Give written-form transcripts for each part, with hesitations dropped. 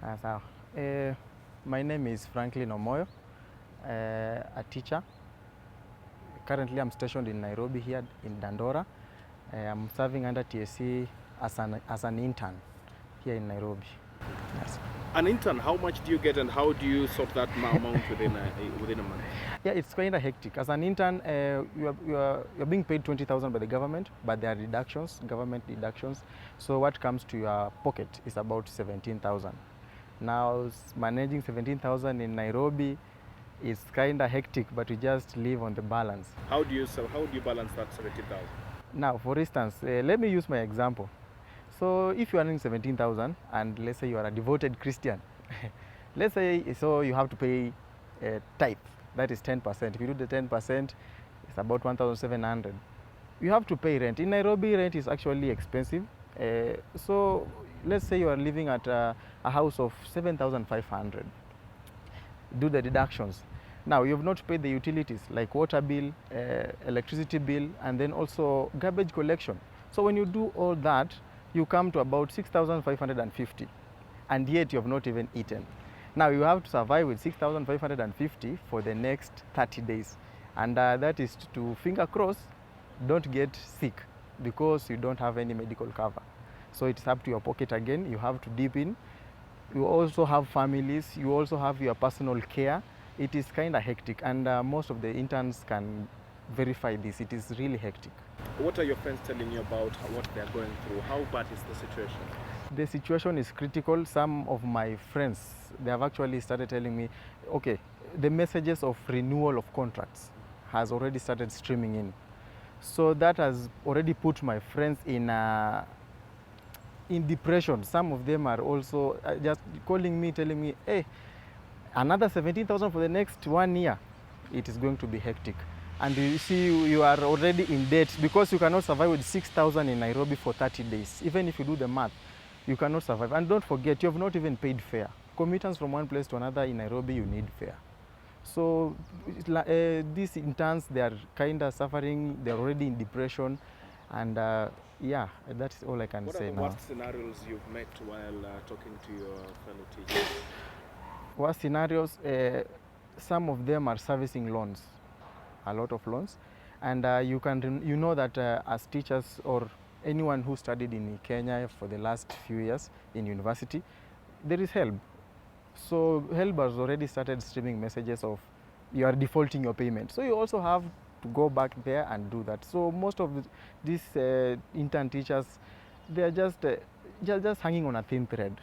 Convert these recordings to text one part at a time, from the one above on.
So, my name is Franklin Omoyo, a teacher. Currently, I'm stationed in Nairobi here in Dandora. I'm serving under TSC as an intern here in Nairobi. Yes. An intern, how much do you get and how do you sort that amount within a month? Yeah, it's kind of hectic. As an intern, you're being paid 20,000 by the government, but there are deductions, government deductions. So what comes to your pocket is about 17,000. Now, managing 17,000 in Nairobi is kind of hectic, but we just live on the balance. How do you balance that 17,000? Now, for instance, let me use my example. So if you are earning 17,000 and let's say you are a devoted Christian, let's say so you have to pay a tithe, that is 10%. If you do the 10%, it's about 1,700. You have to pay rent. In Nairobi, rent is actually expensive. So let's say you are living at a house of 7,500. Do the deductions. Now you have not paid the utilities like water bill, electricity bill, and then also garbage collection. So when you do all that, you come to about 6,550, and yet you have not even eaten. Now you have to survive with 6,550 for the next 30 days, and that is to finger cross, don't get sick because you don't have any medical cover. So it's up to your pocket again. You have to dip in. You also have families. You also have your personal care. It is kind of hectic, and most of the interns can verify this. It is really hectic. What are your friends telling you about what they are going through? How bad is the situation? The situation is critical. Some of my friends, they have actually started telling me, okay, the messages of renewal of contracts has already started streaming in. So that has already put my friends in depression. Some of them are also just calling me, telling me, hey, another 17,000 for the next 1 year. It is going to be hectic. And you see, you are already in debt because you cannot survive with 6,000 in Nairobi for 30 days. Even if you do the math, you cannot survive. And don't forget, you have not even paid fare. Commitments from one place to another in Nairobi, you need fare. So these interns, they are kind of suffering. They're already in depression. And yeah, that's all I can say now. What scenarios you've met while talking to your fellow teachers? What scenarios? Some of them are servicing loans. A lot of loans, and you know that as teachers or anyone who studied in Kenya for the last few years in university, there is help. So help has already started streaming messages of you are defaulting your payment. So you also have to go back there and do that. So most of these intern teachers, they are just hanging on a thin thread.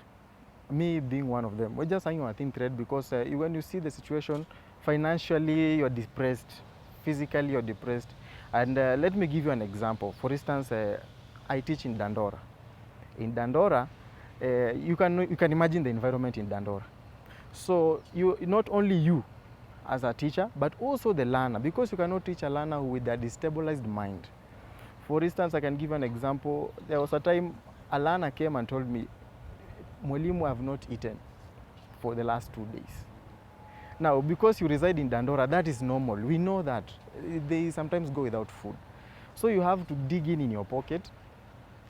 Me being one of them, we're just hanging on a thin thread because when you see the situation, financially you're depressed. Physically you're depressed. And let me give you an example. For instance, I teach in Dandora. In Dandora, you can imagine the environment in Dandora. So not only you as a teacher, but also the learner, because you cannot teach a learner with a destabilized mind. For instance, I can give an example. There was a time a learner came and told me, Mwalimu, I have not eaten for the last 2 days. Now, because you reside in Dandora, that is normal. We know that. They sometimes go without food. So you have to dig in your pocket,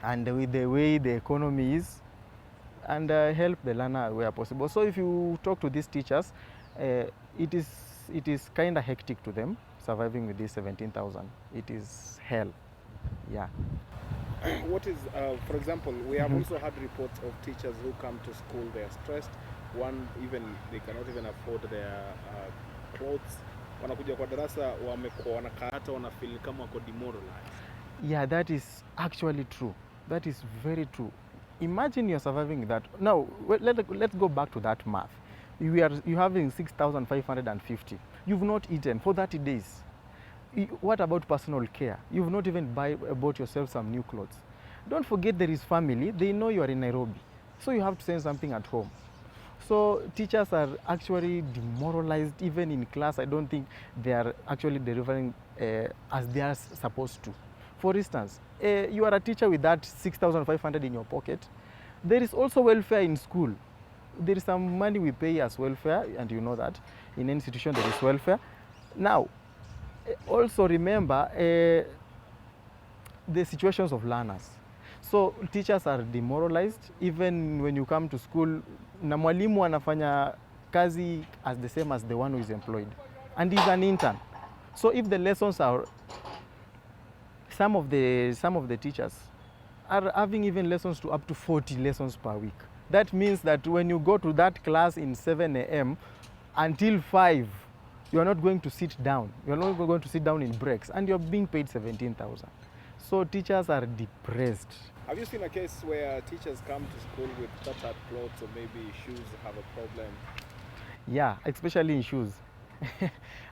and with the way the economy is, and help the learner where possible. So if you talk to these teachers, it is kind of hectic to them, surviving with this 17,000. It is hell, yeah. What is, for example, we have also had reports of teachers who come to school, they are stressed. One, even they cannot even afford their clothes. Wanakuja kwa darasa wanakata wanafeel kama wako demoralized. Yeah, that is actually true. That is very true. Imagine you're surviving that. Now, let's go back to that math. You're having 6,550. You've not eaten for 30 days. What about personal care? You've not even bought yourself some new clothes. Don't forget there is family. They know you are in Nairobi. So you have to send something at home. So teachers are actually demoralized. Even in class, I don't think they are actually delivering as they are supposed to. For instance, you are a teacher with that 6,500 in your pocket. There is also welfare in school. There is some money we pay as welfare, and you know that in any institution there is welfare. Now, also remember the situations of learners. So teachers are demoralized. Even when you come to school, na mwalimu anafanya kazi as the same as the one who is employed, and he's an intern. So if the lessons are, some of the teachers are having even lessons to up to 40 lessons per week. That means that when you go to that class in 7 a.m. until 5, you are not going to sit down. You are not going to sit down in breaks, and you're being paid 17,000. So teachers are depressed. Have you seen a case where teachers come to school with tattered clothes or maybe shoes have a problem? Yeah, especially in shoes.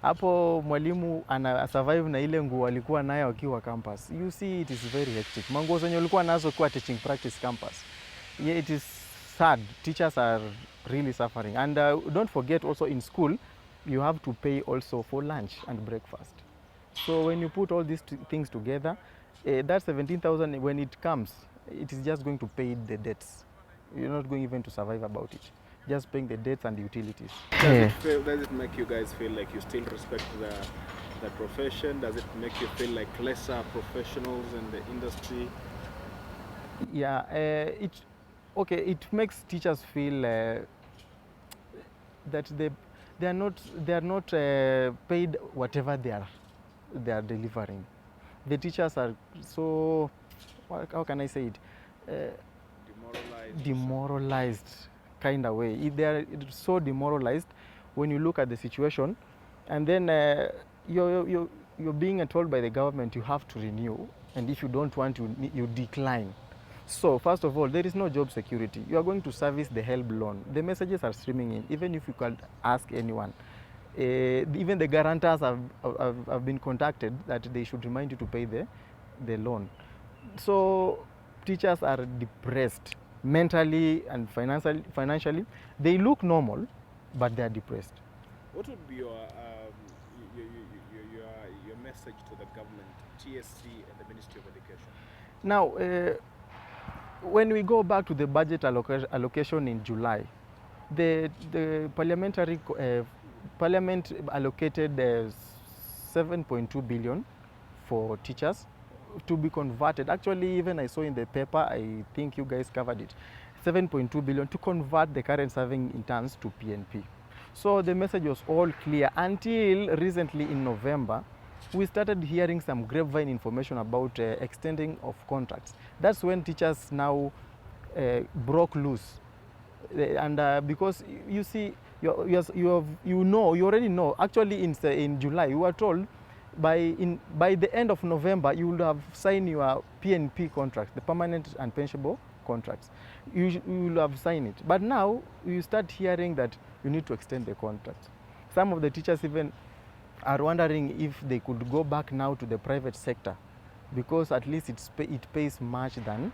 Hapo mwalimu ana survive na ile nguo alikuwa nayo akiwa campus. You see, it is very hectic. Manguo zenye ulikuwa nazo kwa teaching practice campus. Yeah, it is sad. Teachers are really suffering. And don't forget also in school, you have to pay also for lunch and breakfast. So when you put all these things together, that 17,000, when it comes, it is just going to pay the debts. You're not going even to survive about it. Just paying the debts and the utilities. Does it make you guys feel like you still respect the profession? Does it make you feel like lesser professionals in the industry? Yeah, it makes teachers feel that they are not paid whatever they are delivering. The teachers are so, how can I say it? Demoralized kind of way. They are so demoralized when you look at the situation, and then you're being told by the government you have to renew, and if you don't want to, you decline. So first of all, there is no job security. You are going to service the HELB loan. The messages are streaming in, even if you can ask anyone. Even the guarantors have been contacted that they should remind you to pay the loan. So teachers are depressed mentally and financially. They look normal, but they are depressed. What would be your message to the government, TSC and the Ministry of Education? Now, when we go back to the budget allocation in July, the Parliament allocated 7.2 billion for teachers to be converted. Actually, even I saw in the paper, I think you guys covered it, 7.2 billion to convert the current serving interns to PNP. So the message was all clear until recently in November. We started hearing some grapevine information about extending of contracts. That's when teachers now broke loose. And because you see, you already know. Actually, in July, you were told by the end of November, you will have signed your PNP contracts, the permanent and pensionable contracts. You will have signed it. But now you start hearing that you need to extend the contract. Some of the teachers even are wondering if they could go back now to the private sector, because at least it pays much than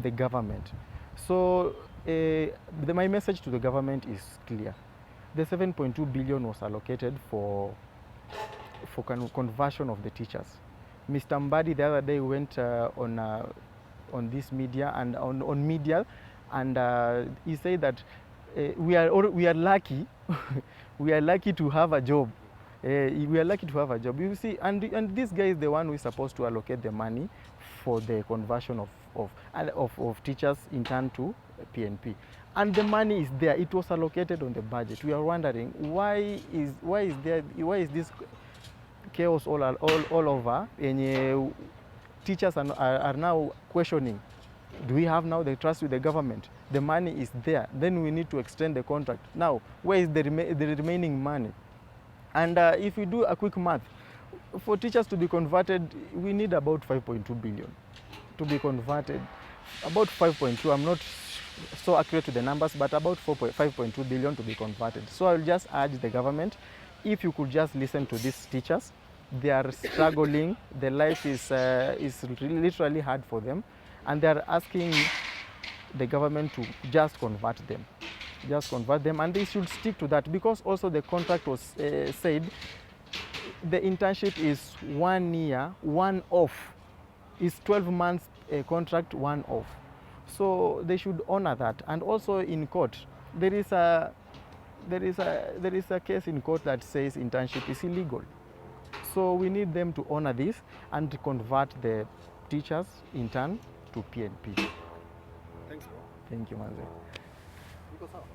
the government. So my message to the government is clear. The 7.2 billion was allocated for conversion of the teachers. Mr. Mbadi the other day went on this media and on media, and he said that we are lucky we are lucky to have a job. We are lucky to have a job. You see, and this guy is the one who is supposed to allocate the money for the conversion of teachers intern to PNP, and the money is there. It was allocated on the budget. We are wondering why is this chaos all over, and teachers are now questioning, do we have now the trust with the government? The money is there, then we need to extend the contract. Now, where is the remaining money? And if we do a quick math, for teachers to be converted, we need about 5.2 billion to be converted. About 5.2, I'm not so accurate to the numbers, but about 5.2 billion to be converted. So I'll just urge the government, if you could just listen to these teachers. They are struggling. The life is literally hard for them, and they are asking the government to just convert them. Just convert them, and they should stick to that, because also the contract was said the internship is 1 year, one off. It's 12 months contract, one off. So they should honor that. And also in court, there is a case in court that says internship is illegal. So we need them to honor this and to convert the teachers intern to PNP. Thanks, bro. Thank you, Manze. iko sawa?